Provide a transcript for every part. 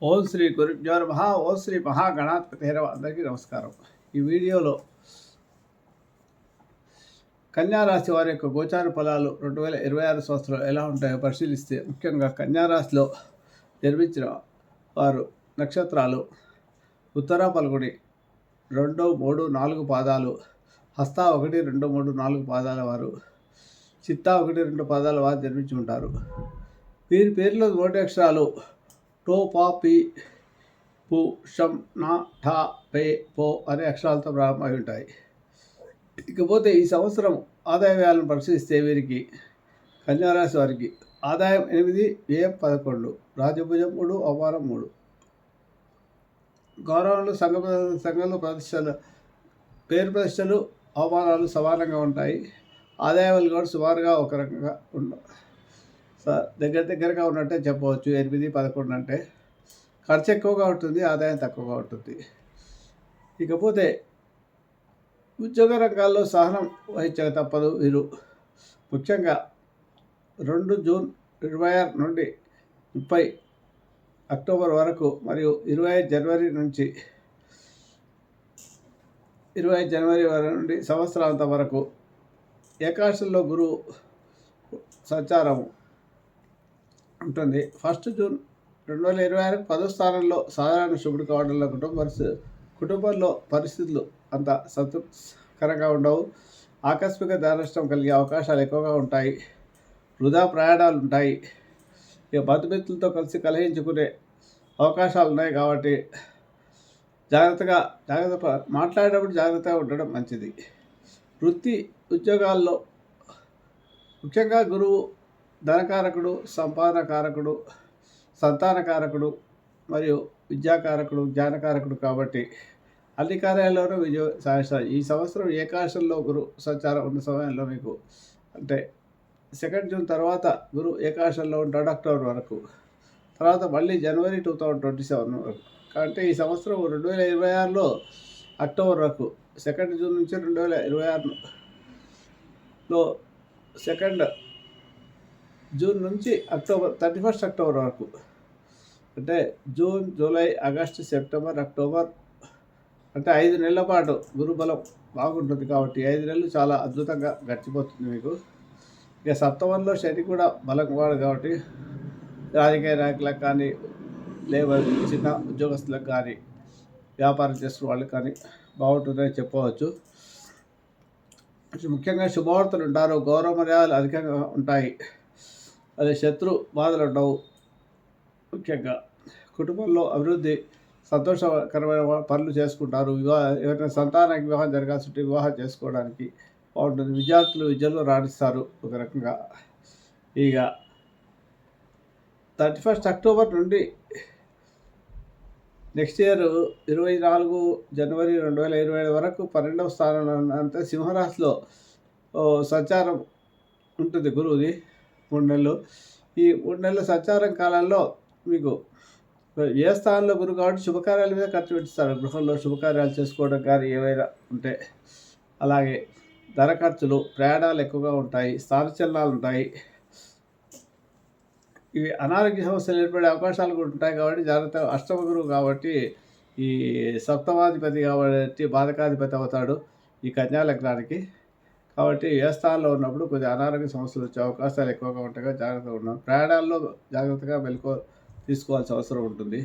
ఓం శ్రీ గురుభ్యో నమః. ఓం శ్రీ మహాగణాధిపతయే నమః. అందరికీ నమస్కారం. ఈ వీడియోలో కన్యారాశి వారి యొక్క గోచార ఫలాలు 2026 సంవత్సరం ఎలా ఉంటాయో పరిశీలిస్తే, ముఖ్యంగా కన్యారాశిలో జన్మించిన వారు నక్షత్రాలు ఉత్తర పల్గుడి 2, 3, 4 పాదాలు, హస్త 1, 2, 3, 4 పాదాల వారు, చిత్త 1, 2 పాదాల వారు జన్మించి ఉంటారు. వీరి పేర్లో మొదటి అక్షరాలు టో, పా, పి, పు, షం, నా, ఠా, పే, పో అనే అక్షరాలతో ప్రారంభమై ఉంటాయి. ఇకపోతే ఈ సంవత్సరం ఆదాయ వ్యయాలను పరిశీలిస్తే వీరికి కన్యారాశి వారికి ఆదాయం 8, వ్యయం 11, రాజభుజం 3, అవమానం 3. గౌరవంలో సంఘంలో ప్రతిష్టలు, పేరు ప్రతిష్టలు, అవమానాలు సమానంగా ఉంటాయి. ఆదాయాలు కూడా సుమారుగా ఒక రకంగా దగ్గరగా ఉన్నట్టే చెప్పవచ్చు. 8, 11 అంటే ఖర్చు ఎక్కువగా ఉంటుంది, ఆదాయం తక్కువగా ఉంటుంది. ఇకపోతే ఉద్యోగ రంగాల్లో సహనం వహించక తప్పదు. వీరు ముఖ్యంగా 2 జూన్ 26 నుండి 30 అక్టోబర్ వరకు, మరియు 25 జనవరి నుంచి 25 జనవరి నుండి సంవత్సరాంతం వరకు ఏకాదశిలో గురువు సంచారం ఉంటుంది. 1 జూన్ 2026 10వ స్థానంలో సాధారణ శుభుడు కావడంలో కుటుంబంలో పరిస్థితులు అంత సంతృప్తికరంగా ఉండవు. ఆకస్మిక ధననష్టం కలిగే అవకాశాలు ఎక్కువగా ఉంటాయి. వృధా ప్రయాణాలు ఉంటాయి. ఇక బంధుమిత్రులతో కలిసి కలహించుకునే అవకాశాలు ఉన్నాయి. కాబట్టి మాట్లాడేటప్పుడు జాగ్రత్తగా ఉండడం మంచిది. వృత్తి ఉద్యోగాల్లో ముఖ్యంగా గురువు ధనకారకుడు, సంపాదన కారకుడు, సంతాన కారకుడు, మరియు విద్యాకారకుడు, జ్ఞానకారకుడు కాబట్టి అన్ని కార్యాలయంలోనూ విజయం సాధిస్తారు. ఈ సంవత్సరం ఏకాదశంలో గురు సంచారం ఉన్న సమయంలో మీకు అంటే 2 జూన్ తర్వాత గురు ఏకాదశంలో ఉంటాడు అక్టోబర్ వరకు. తర్వాత మళ్ళీ జనవరి 2027 వరకు. అంటే ఈ సంవత్సరం 2026లో అక్టోబర్ వరకు, 2 జూన్ నుంచి 2026లో 2 జూన్ నుంచి 31 అక్టోబర్ వరకు, అంటే June, July, August, September, October, అంటే 5 నెలల పాటు గురుబలం బాగుంటుంది. కాబట్టి 5 నెలలు చాలా అద్భుతంగా గడిచిపోతుంది మీకు. ఇక సప్తమంలో శని కూడా బలం వాడు కాబట్టి రాజకీయ నాయకులకు కానీ, లేబర్ చిన్న ఉద్యోగస్తులకు కానీ, వ్యాపారం చేస్తున్న వాళ్ళకి కానీ బాగుంటుందని చెప్పవచ్చు. ముఖ్యంగా శుభవార్తలు ఉంటారు. గౌరవ మర్యాదలు అధికంగా ఉంటాయి. అదే శత్రు బాధలు ఉండవు. ముఖ్యంగా కుటుంబంలో అభివృద్ధి, సంతోషకరమైన పనులు చేసుకుంటారు. ఎవరైనా సంతానానికి వివాహం జరగాల్సి ఉంటే వివాహం చేసుకోవడానికి బాగుంటుంది. విద్యార్థులు విద్యలో రాణిస్తారు ఒక రకంగా. ఇక 31 అక్టోబర్ నుండి నెక్స్ట్ ఇయర్ 24 జనవరి 2027 వరకు 12వ స్థానంలో అంటే సింహరాశిలో సంచారం ఉంటుంది గురువుది 3 నెలలు. ఈ 3 నెలల సంచారం కాలంలో మీకు ఏ స్థానంలో గురువు కాబట్టి శుభకార్యాల మీద ఖర్చు పెట్టిస్తారు. గృహంలో శుభకార్యాలు చేసుకోవడం కానీ ఏవైనా ఉంటే, అలాగే ధన ఖర్చులు, ప్రయాణాలు ఎక్కువగా ఉంటాయి, స్థానచలనాలు ఉంటాయి. ఇవి అనారోగ్య సమస్యలు ఏర్పడే అవకాశాలు కూడా ఉంటాయి. కాబట్టి జాగ్రత్త. అష్టమ గురువు కాబట్టి ఈ సప్తమాధిపతి కాబట్టి బాధకాధిపతి అవుతాడు ఈ కన్యా లగ్నానికి. కాబట్టి ఏ స్థానంలో ఉన్నప్పుడు కొద్దిగా అనారోగ్య సమస్యలు వచ్చే అవకాశాలు ఎక్కువగా ఉంటాయి. జాగ్రత్తగా ఉన్నాం. ప్రయాణాల్లో జాగ్రత్తగా తీసుకోవాల్సిన అవసరం ఉంటుంది.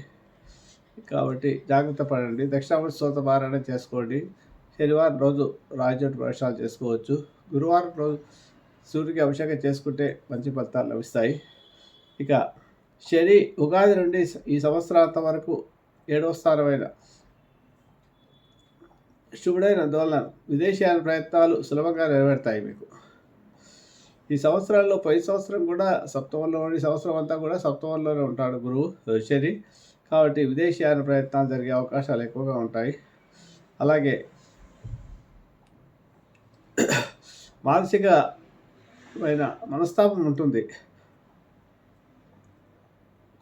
కాబట్టి జాగ్రత్త పడండి. దక్షిణామూర్తి స్తోత్ర పారాయణ చేసుకోండి. శనివారం రోజు రాజోటి ప్రవేశాలు చేసుకోవచ్చు. గురువారం రోజు సూర్యుడికి అభిషేకం చేసుకుంటే మంచి ఫలితాలు లభిస్తాయి. ఇక శని ఉగాది నుండి ఈ సంవత్సరాంతం వరకు 7వ స్థానమైన శుభుడైన అందువలన విదేశీయాన ప్రయత్నాలు సులభంగా నెరవేరుతాయి మీకు. ఈ సంవత్సరాల్లో పై సంవత్సరం కూడా సప్తమంలో ఉండి సంవత్సరం అంతా కూడా సప్తమంలోనే ఉంటాడు గురువు శని. కాబట్టి విదేశీయాన ప్రయత్నాలు జరిగే అవకాశాలు ఎక్కువగా ఉంటాయి. అలాగే మానసికమైన మనస్తాపం ఉంటుంది.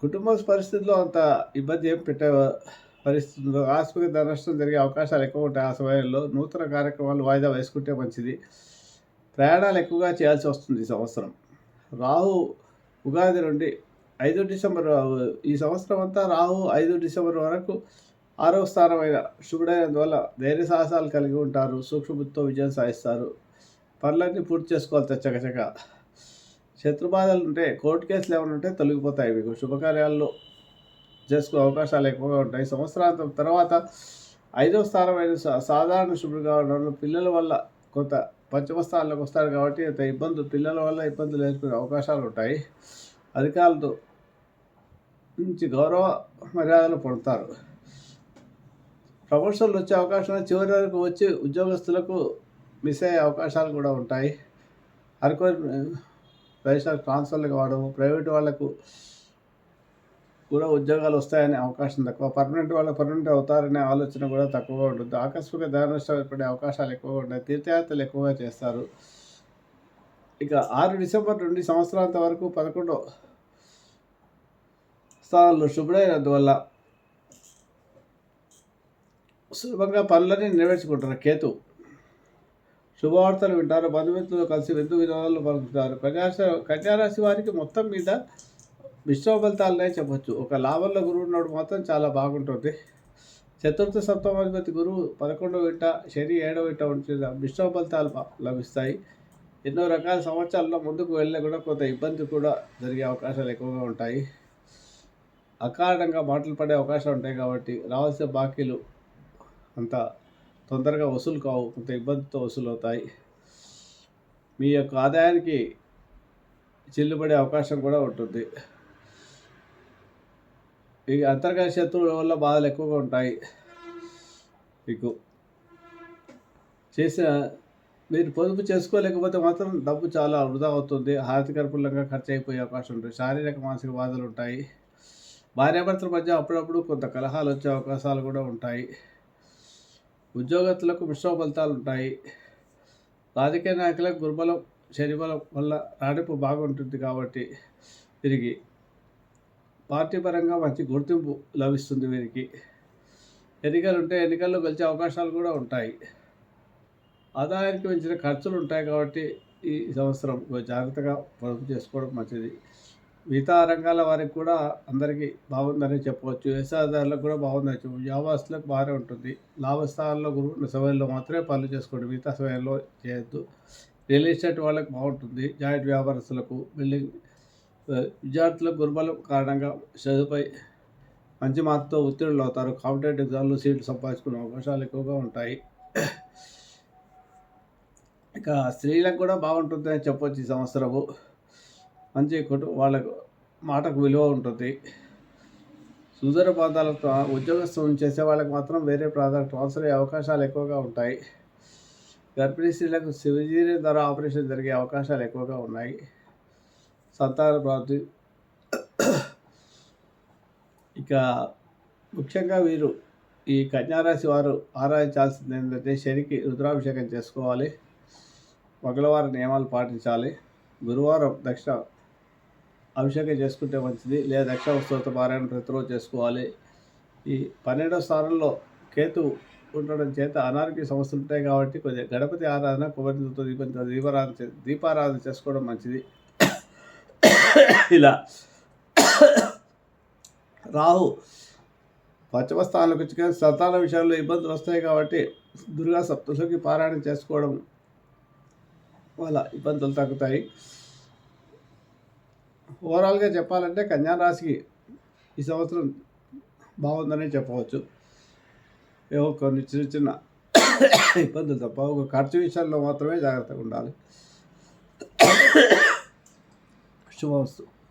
కుటుంబ పరిస్థితుల్లో అంత ఇబ్బంది ఏం పెట్టే పరిస్థితుల్లో ఆకస్మిక ధన నష్టం జరిగే అవకాశాలు ఎక్కువ ఉంటాయి. ఆ సమయంలో నూతన కార్యక్రమాలు వాయిదా వేసుకుంటే మంచిది. ప్రయాణాలు ఎక్కువగా చేయాల్సి వస్తుంది ఈ సంవత్సరం. రాహు ఉగాది నుండి 5 డిసెంబర్ ఈ సంవత్సరం అంతా రాహు 5 డిసెంబర్ వరకు 6వ స్థానమైన శుభుడైనందువల్ల ధైర్య సాహసాలు కలిగి ఉంటారు. సూక్ష్మబుద్ధితో విజయం సాధిస్తారు. పనులన్నీ పూర్తి చేసుకోవాలి చకచక. శత్రుబాధలు ఉంటే కోర్టు కేసులు ఏమైనా ఉంటే తొలగిపోతాయి. మీకు శుభకార్యాల్లో చేసుకునే అవకాశాలు ఎక్కువగా ఉంటాయి. సంవత్సరాంతం తర్వాత 5వ స్థానమైన సాధారణ శుభ్రుడుగా ఉండడం పిల్లల వల్ల కొంత పంచమ స్థానంలోకి వస్తారు కాబట్టి పిల్లల వల్ల ఇబ్బందులు ఎదుర్కొనే అవకాశాలు ఉంటాయి. అధికారులతో నుంచి గౌరవ మర్యాదలు పొందుతారు. ప్రమోషన్లు వచ్చే అవకాశం చివరి వరకు వచ్చి ఉద్యోగస్తులకు మిస్ అయ్యే అవకాశాలు కూడా ఉంటాయి. అనుకోని ప్రదేశాలకు ట్రాన్స్ఫర్లు కావడం, ప్రైవేటు వాళ్ళకు కూడా ఉద్యోగాలు వస్తాయనే అవకాశం తక్కువ. పర్మనెంట్ అవుతారనే ఆలోచన కూడా తక్కువగా ఉంటుంది. ఆకస్మిక ధన నష్టం ఏర్పడే అవకాశాలు ఎక్కువగా ఉంటాయి. తీర్థయాత్రలు ఎక్కువగా చేస్తారు. ఇక 6 డిసెంబర్ నుండి సంవత్సరాంత వరకు 11వ స్థానంలో శుభుడైనందువల్ల సులభంగా పనులన్నీ నెరవేర్చుకుంటారు. కేతు శుభవార్తలు వింటారు. బంధుమిత్రులు కలిసి విందు వినోదాలు పలుకుతారు. కన్యారాశి వారికి మొత్తం మీద మిశ్రమ ఫలితాలనే చెప్పొచ్చు. ఒక లాభంలో గురువు ఉన్నాడు మాత్రం చాలా బాగుంటుంది. చతుర్థ సప్తమాధిపతి గురువు 11వ ఇంట, శని 7వ ఇంట ఉంటుంది. మిశ్రమ ఫలితాలు లభిస్తాయి. ఎన్నో రకాల సంవత్సరాల్లో ముందుకు వెళ్ళినా కూడా కొంత ఇబ్బంది కూడా జరిగే అవకాశాలు ఎక్కువగా ఉంటాయి. అకారణంగా మాటలు పడే అవకాశాలు ఉంటాయి కాబట్టి రావాల్సిన బాకీలు అంత తొందరగా వసూలు కావు. కొంత ఇబ్బందితో వసూలు అవుతాయి. మీ యొక్క ఆదాయానికి చిల్లుబడే అవకాశం కూడా ఉంటుంది. ఈ అంతర్గత శత్రువుల వల్ల బాధలు ఎక్కువగా ఉంటాయి. మీకు మీరు పొదుపు చేసుకోలేకపోతే మాత్రం డబ్బు చాలా వృధా అవుతుంది. హానికరపూర్లంగా ఖర్చు అయిపోయే అవకాశం ఉంటుంది. శారీరక మానసిక బాధలు ఉంటాయి. భార్యాభర్తల మధ్య అప్పుడప్పుడు కొంత కలహాలు వచ్చే అవకాశాలు కూడా ఉంటాయి. ఉద్యోగస్తులకు మిశ్రమ ఫలితాలు ఉంటాయి. రాజకీయ నాయకులకు గురుబలం, శనిబలం వల్ల రాణింపు బాగుంటుంది కాబట్టి వీరికి పార్టీ పరంగా మంచి గుర్తింపు లభిస్తుంది. వీరికి ఎన్నికలు ఉంటే ఎన్నికల్లో గెలిచే అవకాశాలు కూడా ఉంటాయి. ఆదాయానికి మించిన ఖర్చులు ఉంటాయి కాబట్టి ఈ సంవత్సరం జాగ్రత్తగా పొదుపు చేసుకోవడం మంచిది. మిగతా రంగాల వారికి కూడా అందరికీ బాగుందని చెప్పవచ్చు. వ్యవసాయదారులకు కూడా బాగుందని చెప్పవచ్చు. వ్యాపారస్తులకు బాగానే ఉంటుంది. లాభస్థానాల్లో గురువు ఉన్న సమయంలో మాత్రమే పనులు చేసుకోండి. మిగతా సమయంలో చేయొద్దు. రియల్ ఎస్టేట్ వాళ్ళకి బాగుంటుంది. జాయింట్ వ్యాపారస్తులకు, బిల్డింగ్ విద్యార్థులకు గురుబలం కారణంగా చదువుపై మంచి మార్కుతో ఉత్తీర్ణులు అవుతారు. కాంపిటేటివ్ ఎగ్జామ్లో సీట్లు సంపాదించుకునే అవకాశాలు ఎక్కువగా ఉంటాయి. ఇక స్త్రీలకు కూడా బాగుంటుందని చెప్పొచ్చు. ఈ సంవత్సరము మంచి వాళ్ళకు మాటకు విలువ ఉంటుంది. సుదూర ప్రాంతాలకు ఉద్యోగస్తులు చేసే వాళ్ళకి మాత్రం వేరే ప్రాంతాలకు ట్రాన్స్ఫర్ అయ్యే అవకాశాలు ఎక్కువగా ఉంటాయి. గర్భిణీ స్త్రీలకు సిజేరియన్ ద్వారా ఆపరేషన్ జరిగే అవకాశాలు ఎక్కువగా ఉన్నాయి. సంతాన ప్రాప్తి. ఇక ముఖ్యంగా వీరు ఈ కన్యారాశి వారు ఆరాధించాల్సింది ఏంటంటే శనికి రుద్రాభిషేకం చేసుకోవాలి. మంగళవారం నియమాలు పాటించాలి. గురువారం దక్షిణ అభిషేకం చేసుకుంటే మంచిది. లేదా దక్షిణ స్తోత్ర పారాయణ ప్రతిరోజు చేసుకోవాలి. ఈ 12వ స్థానంలో కేతు ఉండడం చేత అనారోగ్య సమస్యలు ఉంటాయి కాబట్టి కొద్దిగా గణపతి ఆరాధన, కొబ్బరితో దీపారాధన చేసుకోవడం మంచిది. ఇలా రాహు పంచమ స్థానంలోకి వచ్చి సంతాన విషయంలో ఇబ్బందులు వస్తాయి కాబట్టి దుర్గా సప్తశతికి పారాయణం చేసుకోవడం వల్ల ఇబ్బందులు తగ్గుతాయి. ఓవరాల్గా చెప్పాలంటే కన్యారాశికి ఈ సంవత్సరం బాగుందని చెప్పవచ్చు. ఏవో కొన్ని చిన్న ఇబ్బందులు తప్ప ఒక ఖర్చు విషయంలో మాత్రమే జాగ్రత్తగా ఉండాలి. శుభమస్తు.